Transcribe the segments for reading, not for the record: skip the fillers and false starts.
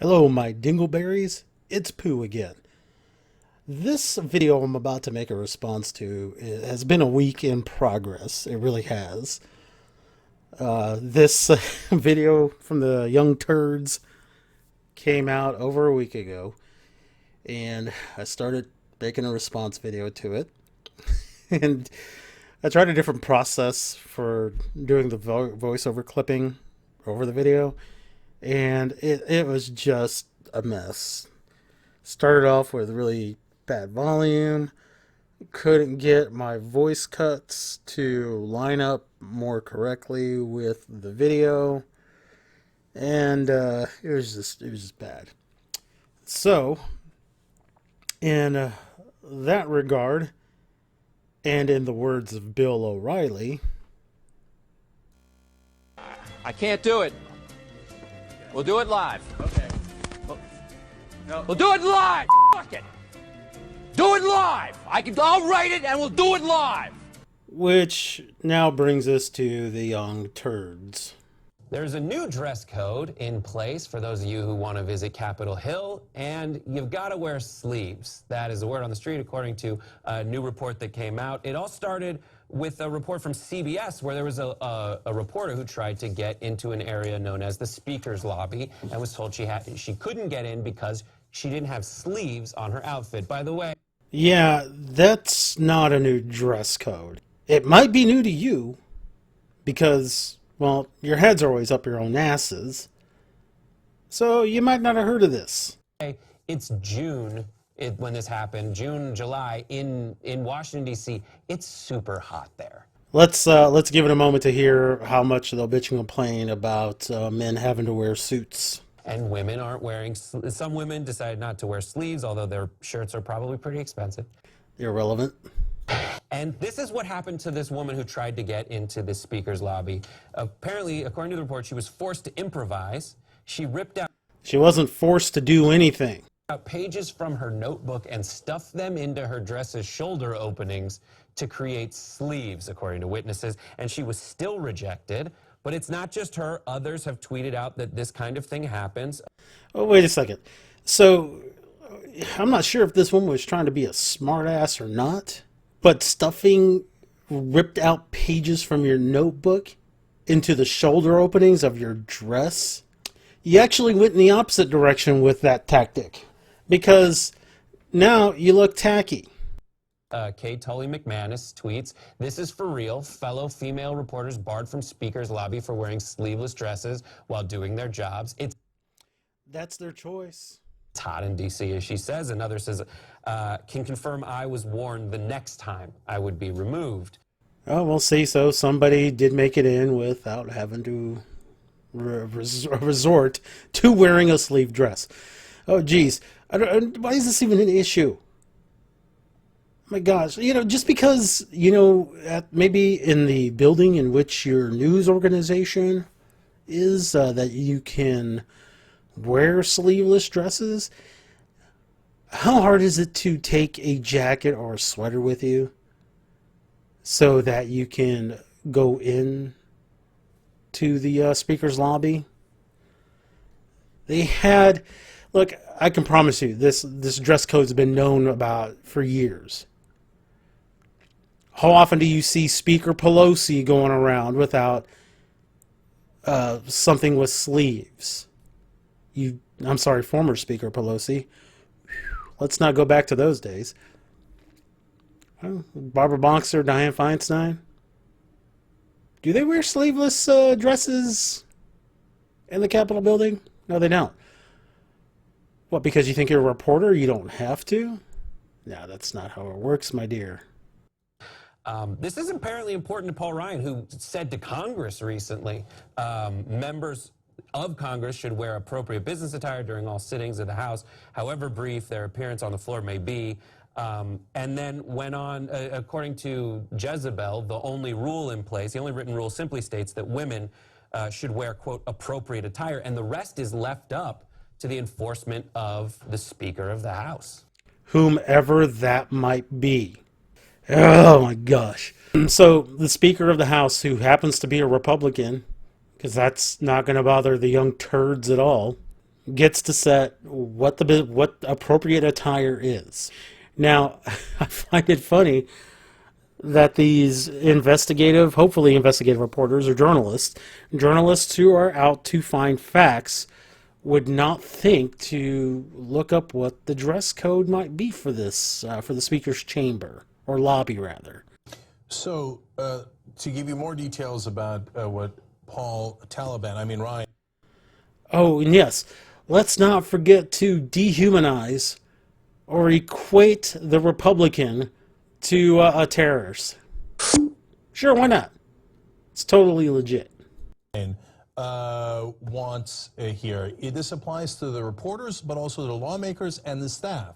Hello, my dingleberries. It's Pooh again. This video I'm about to make a response to has been a week in progress. It really has. This video from the Young Turds came out over a week ago, and I started making a response video to it. And I tried a different process for doing the voiceover clipping over the video, and it was just a mess. Started off with really bad volume, couldn't get my voice cuts to line up more correctly with the video, and it was just bad. So, in that regard, and in the words of Bill O'Reilly, I can't do it. We'll do it live. Okay. No. We'll do it live. Fuck it. Do it live. I'll write it and we'll do it live. which now brings us to the Young Turds. There's a new dress code in place for those of you who want to visit Capitol Hill, and you've got to wear sleeves. That is the word on the street, according to a new report that came out. It all started with a report from CBS where there was a reporter who tried to get into an area known as the Speaker's Lobby and was told she couldn't get in because she didn't have sleeves on her outfit. By the way, Yeah, that's not a new dress code. It might be new to you because, well, your heads are always up your own asses. So you might not have heard of this. it's June when this happened, June, July, in Washington, D.C. It's super hot there. Let's give it a moment to hear how much they'll bitch and complain about men having to wear suits. And women aren't wearing, some women decided not to wear sleeves, although their shirts are probably pretty expensive. Irrelevant. And this is what happened to this woman who tried to get into the speaker's lobby. Apparently, according to the report, she was forced to improvise. She ripped out She wasn't forced to do anything. pages from her notebook and stuffed them into her dress's shoulder openings to create sleeves, according to witnesses. And she was still rejected. But it's not just her. Others have tweeted out that this kind of thing happens. Oh, wait a second. So, I'm not sure if this woman was trying to be a smartass or not, but stuffing ripped out pages from your notebook into the shoulder openings of your dress, you actually went in the opposite direction with that tactic, because now you look tacky. Kate Tully McManus tweets, "This is for real. Fellow female reporters barred from speaker's lobby for wearing sleeveless dresses while doing their jobs. It's That's their choice. hot in D.C., as she says." Another says, "Can confirm I was warned the next time I would be removed." Oh, we'll see. So somebody did make it in without having to resort to wearing a sleeve dress. Oh, geez. Why is this even an issue? My gosh, just because, maybe in the building in which your news organization is, that you can wear sleeveless dresses, how hard is it to take a jacket or a sweater with you so that you can go in to the speaker's lobby? Look, I can promise you, this dress code's been known about for years. How often do you see Speaker Pelosi going around without something with sleeves? I'm sorry, former Speaker Pelosi. Let's not go back to those days. Barbara Boxer, Dianne Feinstein. Do they wear sleeveless dresses in the Capitol building? No, they don't. What, because you think you're a reporter, you don't have to? No, that's not how it works, my dear. This is apparently important to Paul Ryan, who said to Congress recently, members of Congress should wear appropriate business attire during all sittings of the House, however brief their appearance on the floor may be. And then went on, according to Jezebel, the only rule in place, the only written rule simply states that women should wear, quote, appropriate attire, and the rest is left up to the enforcement of the Speaker of the House. Whomever that might be. Oh my gosh. So the Speaker of the House, who happens to be a Republican, because that's not going to bother the Young Turds at all, gets to set what appropriate attire is. Now, I find it funny that these hopefully investigative reporters or journalists who are out to find facts, would not think to look up what the dress code might be for this, for the speaker's chamber, or lobby rather. So, to give you more details about what Ryan. Oh, and yes, let's not forget to dehumanize or equate the Republican to a terrorist. Sure, why not? It's totally legit. Wants here. This applies to the reporters, but also the lawmakers and the staff.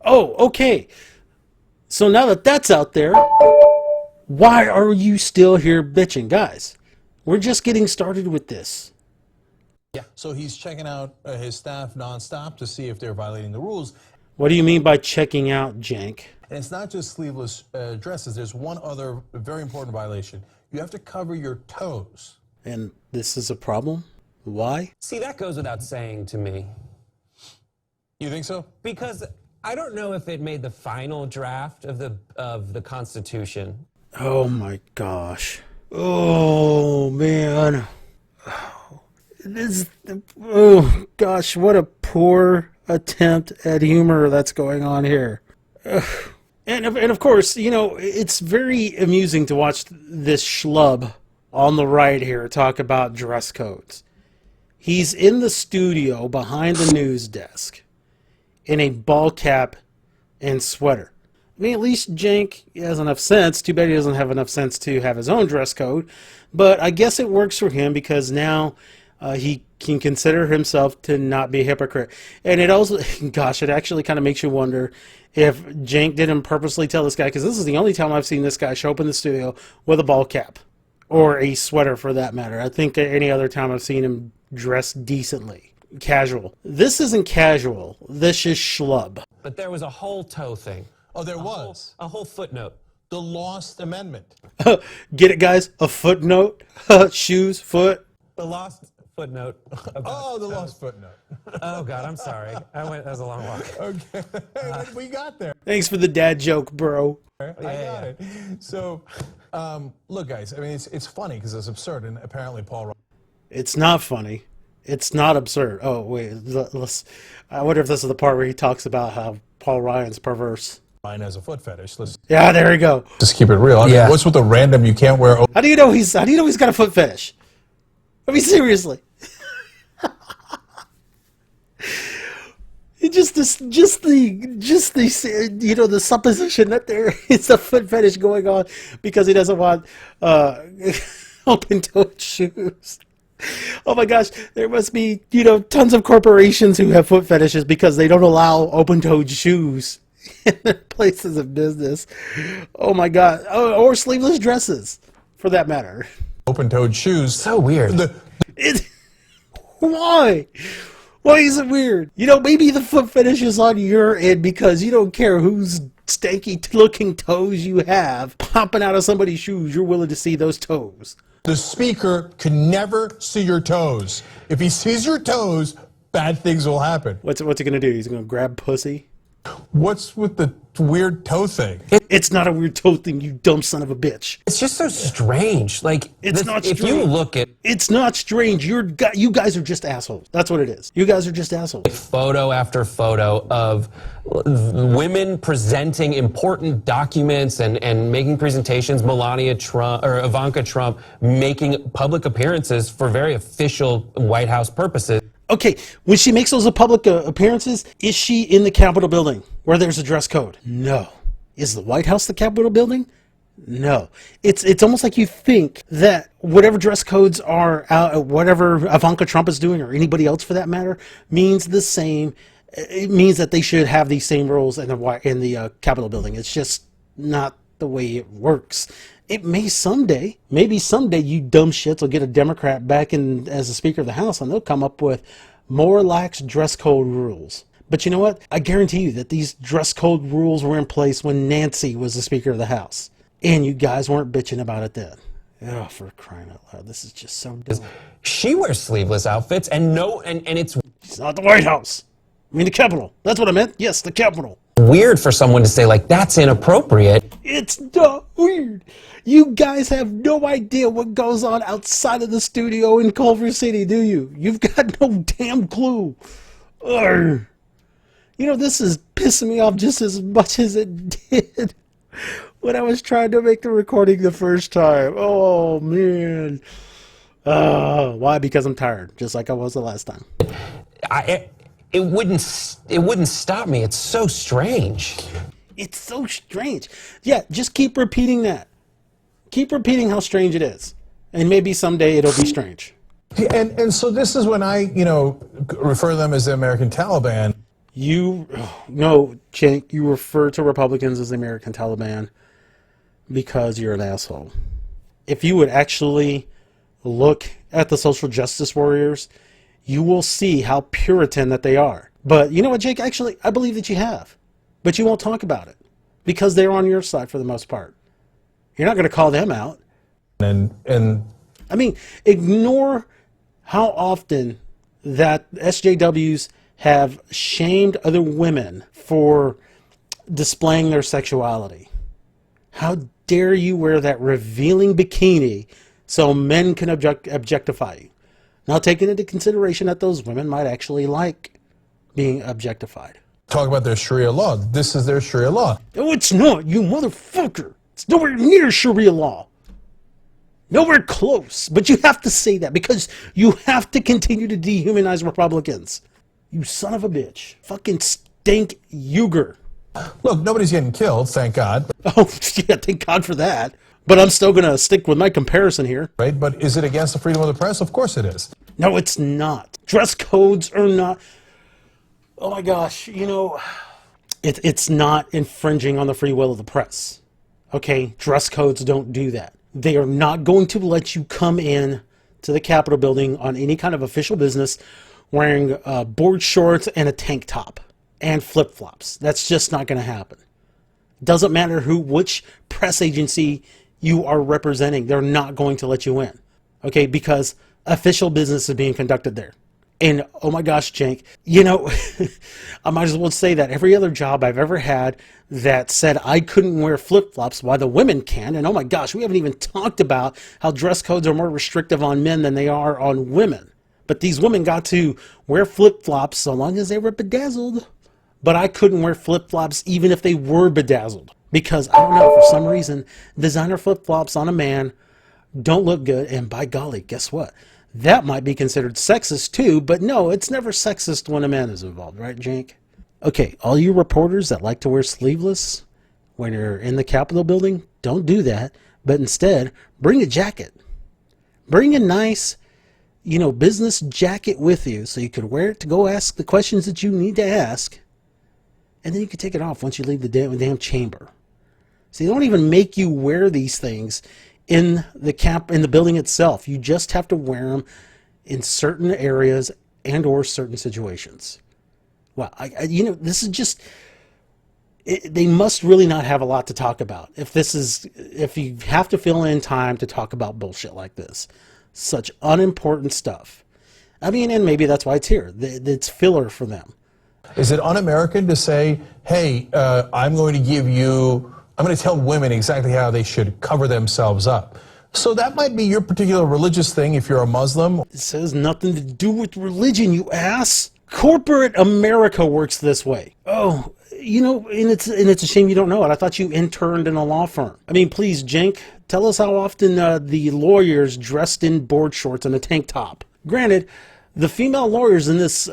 Oh, okay. So now that that's out there, why are you still here bitching? Guys, we're just getting started with this. Yeah. So he's checking out his staff nonstop to see if they're violating the rules. What do you mean by checking out, Jank? And it's not just sleeveless dresses. There's one other very important violation. You have to cover your toes. And this is a problem? Why? See, that goes without saying to me. You think so? Because I don't know if it made the final draft of the Constitution. Oh my gosh. Oh man. Oh gosh, what a poor attempt at humor that's going on here. And of course, you know, it's very amusing to watch this schlub on the right here talk about dress codes. He's in the studio behind the news desk in a ball cap and sweater. I mean, at least Jank has enough sense. Too bad he doesn't have enough sense to have his own dress code. But I guess it works for him because now he can consider himself to not be a hypocrite. And it also, gosh, it actually kind of makes you wonder if Jank didn't purposely tell this guy, because this is the only time I've seen this guy show up in the studio with a ball cap. Or a sweater, for that matter. I think any other time I've seen him dress decently. Casual. This isn't casual. This is schlub. But there was a whole toe thing. Oh, there was. A whole footnote. The Lost Amendment. Get it, guys? A footnote? Shoes, foot. The lost footnote. Oh, the lost footnote. Oh, God, I'm sorry. That was a long walk. Okay. We got there. Thanks for the dad joke, bro. I got it. So, look, guys, I mean, it's funny because it's absurd, and apparently Paul... It's not funny. It's not absurd. Oh, wait. I wonder if this is the part where he talks about how Paul Ryan's perverse. Ryan has a foot fetish. Yeah, there we go. Just keep it real. I mean, what's with the random you can't wear... How do you know he's got a foot fetish? I mean, seriously. Just the you know, the supposition that there is a foot fetish going on because he doesn't want open-toed shoes. Oh my gosh, there must be, you know, tons of corporations who have foot fetishes because they don't allow open-toed shoes in their places of business. Oh my god, or sleeveless dresses, for that matter. Open-toed shoes. So weird. Why? Why is it weird? You know, maybe the foot fetish is on your end because you don't care whose stanky looking toes you have popping out of somebody's shoes. You're willing to see those toes. The speaker can never see your toes. If he sees your toes, bad things will happen. What's he gonna do? He's gonna grab pussy? What's with the weird toe thing? It's not a weird toe thing, you dumb son of a bitch. It's just so strange. Like, it's not strange. If you look at... It's not strange. You guys are just assholes. That's what it is. You guys are just assholes. Photo after photo of women presenting important documents and making presentations. Melania Trump or Ivanka Trump making public appearances for very official White House purposes. Okay, when she makes those public appearances, is she in the Capitol building where there's a dress code? No. Is the White House the Capitol building? No. It's almost like you think that whatever dress codes are out, whatever Ivanka Trump is doing, or anybody else for that matter, means the same. It means that they should have these same rules in the Capitol building. It's just not the way it works. It may someday, maybe someday you dumb shits will get a Democrat back in as the Speaker of the House and they'll come up with more lax dress code rules. But you know what? I guarantee you that these dress code rules were in place when Nancy was the Speaker of the House. And you guys weren't bitching about it then. Oh, for crying out loud. This is just so dumb. She wears sleeveless outfits and it's... It's not the White House. I mean the Capitol. That's what I meant. Yes, the Capitol. Weird for someone to say, like, that's inappropriate. It's not weird. You guys have no idea what goes on outside of the studio in Culver City, do you? You've got no damn clue. Urgh. You know, this is pissing me off just as much as it did when I was trying to make the recording the first time. Oh, man. Why? Because I'm tired, just like I was the last time. It wouldn't stop me. It's so strange. It's so strange. Yeah, just keep repeating that. Keep repeating how strange it is. And maybe someday it'll be strange. And so this is when I, refer to them as the American Taliban. No, Cenk, you refer to Republicans as the American Taliban because you're an asshole. If you would actually look at the social justice warriors, you will see how Puritan that they are. But you know what, Jake? Actually, I believe that you have. But you won't talk about it because they're on your side for the most part. You're not going to call them out. And I mean, ignore how often that SJWs have shamed other women for displaying their sexuality. How dare you wear that revealing bikini so men can objectify you? Now, taking into consideration that those women might actually like being objectified. talk about their Sharia law. This is their Sharia law. No, it's not, you motherfucker. It's nowhere near Sharia law. Nowhere close. But you have to say that because you have to continue to dehumanize Republicans. You son of a bitch. Fucking Stank Uyghur. Look, nobody's getting killed, thank God. Oh, yeah, thank God for that. But I'm still going to stick with my comparison here. Right? But is it against the freedom of the press? Of course it is. No, it's not. Dress codes are not. Oh my gosh, you know, it's not infringing on the free will of the press. Okay, dress codes don't do that. They are not going to let you come in to the Capitol building on any kind of official business wearing board shorts and a tank top and flip-flops. That's just not going to happen. Doesn't matter which press agency you are representing. They're not going to let you in. Okay, because official business is being conducted there. And oh my gosh, Cenk, you know, I might as well say that every other job I've ever had that said I couldn't wear flip-flops, why the women can. And oh my gosh, we haven't even talked about how dress codes are more restrictive on men than they are on women. But these women got to wear flip-flops so long as they were bedazzled. But I couldn't wear flip-flops even if they were bedazzled. Because, I don't know, for some reason, designer flip-flops on a man don't look good. And by golly, guess what? That might be considered sexist too, but no, it's never sexist when a man is involved, right, Cenk? Okay, all you reporters that like to wear sleeveless when you're in the Capitol building, don't do that, but instead, bring a jacket. Bring a nice, you know, business jacket with you so you could wear it to go ask the questions that you need to ask, and then you can take it off once you leave the damn chamber. So they don't even make you wear these things in the building itself. You just have to wear them in certain areas and or certain situations. Well, you know, this is just, they must really not have a lot to talk about if you have to fill in time to talk about bullshit like this. Such unimportant stuff. I mean, and maybe that's why it's here. It's filler for them. Is it un-American to say, hey, I'm going to tell women exactly how they should cover themselves up? So that might be your particular religious thing if you're a Muslim. This has nothing to do with religion, you ass. Corporate America works this way. Oh, you know, and it's a shame you don't know it. I thought you interned in a law firm. I mean, please, Cenk, tell us how often the lawyers dressed in board shorts and a tank top. Granted, the female lawyers in this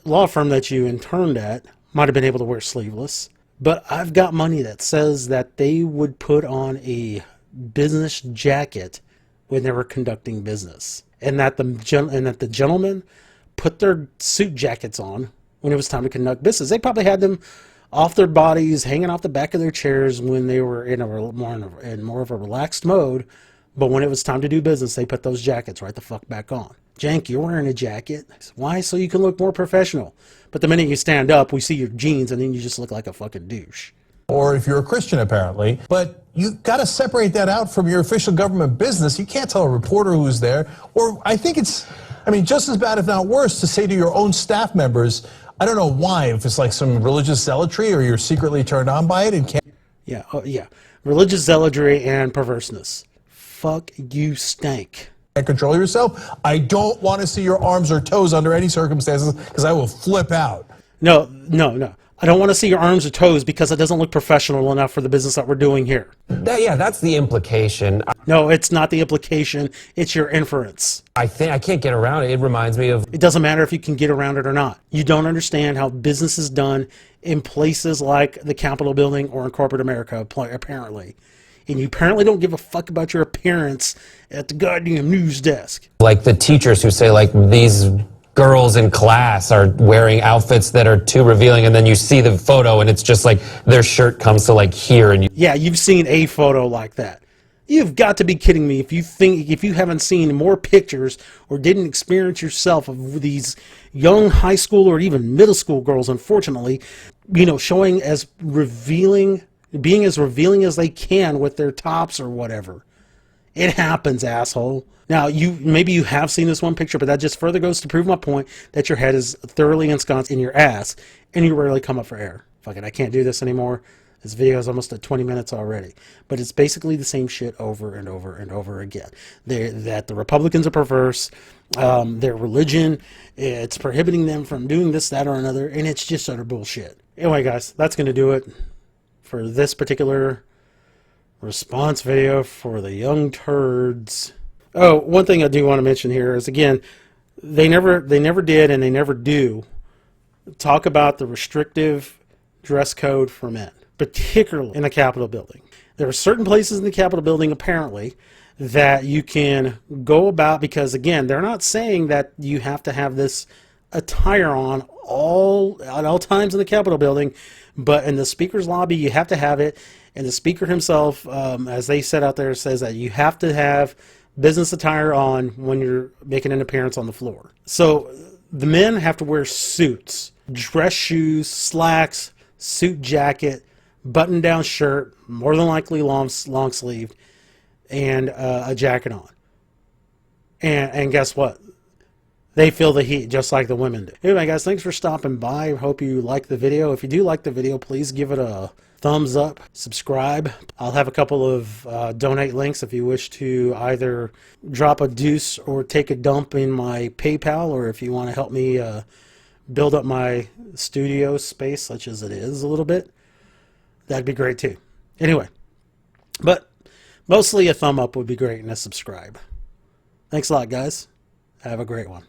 law firm that you interned at might have been able to wear sleeveless. But I've got money that says that they would put on a business jacket when they were conducting business, and that the gentlemen put their suit jackets on when it was time to conduct business. They probably had them off their bodies, hanging off the back of their chairs when they were in more of a relaxed mode. But when it was time to do business, they put those jackets right the fuck back on. Cenk, you're wearing a jacket. Why? So you can look more professional. But the minute you stand up, we see your jeans, and then you just look like a fucking douche. Or if you're a Christian, apparently. But you got to separate that out from your official government business. You can't tell a reporter who's there. Or I think it's I mean, just as bad, if not worse, to say to your own staff members, I don't know why, if it's like some religious zealotry or you're secretly turned on by it and can't. Yeah, yeah. Religious zealotry and perverseness. Fuck you, Stank. Can't control yourself. I don't want to see your arms or toes under any circumstances because I will flip out. No. I don't want to see your arms or toes because it doesn't look professional enough for the business that we're doing here. Yeah, that's the implication. No, it's not the implication. It's your inference. I can't get around it. It reminds me of... It doesn't matter if you can get around it or not. You don't understand how business is done in places like the Capitol building or in corporate America, apparently. And you apparently don't give a fuck about your appearance at the goddamn news desk. Like the teachers who say, like, these girls in class are wearing outfits that are too revealing, and then you see the photo and it's just like their shirt comes to like here, and yeah, you've seen a photo like that. You've got to be kidding me if you haven't seen more pictures or didn't experience yourself of these young high school or even middle school girls, unfortunately, showing as revealing, being as revealing as they can with their tops or whatever. It happens, asshole. Now, maybe you have seen this one picture, but that just further goes to prove my point that your head is thoroughly ensconced in your ass and you rarely come up for air. Fuck it, I can't do this anymore. This video is almost at 20 minutes already. But it's basically the same shit over and over and over again. That the Republicans are perverse, their religion, it's prohibiting them from doing this, that, or another, and it's just utter bullshit. Anyway, guys, that's going to do it for this particular response video for the Young Turds. Oh, one thing I do want to mention here is, again, they never did and they never do talk about the restrictive dress code for men, particularly in the Capitol building. There are certain places in the Capitol building, apparently, that you can go about because, again, they're not saying that you have to have this attire on at all times in the Capitol building, but in the speaker's lobby, you have to have it. And the speaker himself, as they said out there, says that you have to have business attire on when you're making an appearance on the floor. So the men have to wear suits, dress shoes, slacks, suit jacket, button-down shirt, more than likely long sleeved, and a jacket on. And guess what? They feel the heat just like the women do. Anyway, guys, thanks for stopping by. I hope you liked the video. If you do like the video, please give it a thumbs up, subscribe. I'll have a couple of donate links if you wish to either drop a deuce or take a dump in my PayPal, or if you want to help me build up my studio space, such as it is a little bit, that'd be great too. Anyway, but mostly a thumb up would be great and a subscribe. Thanks a lot, guys. Have a great one.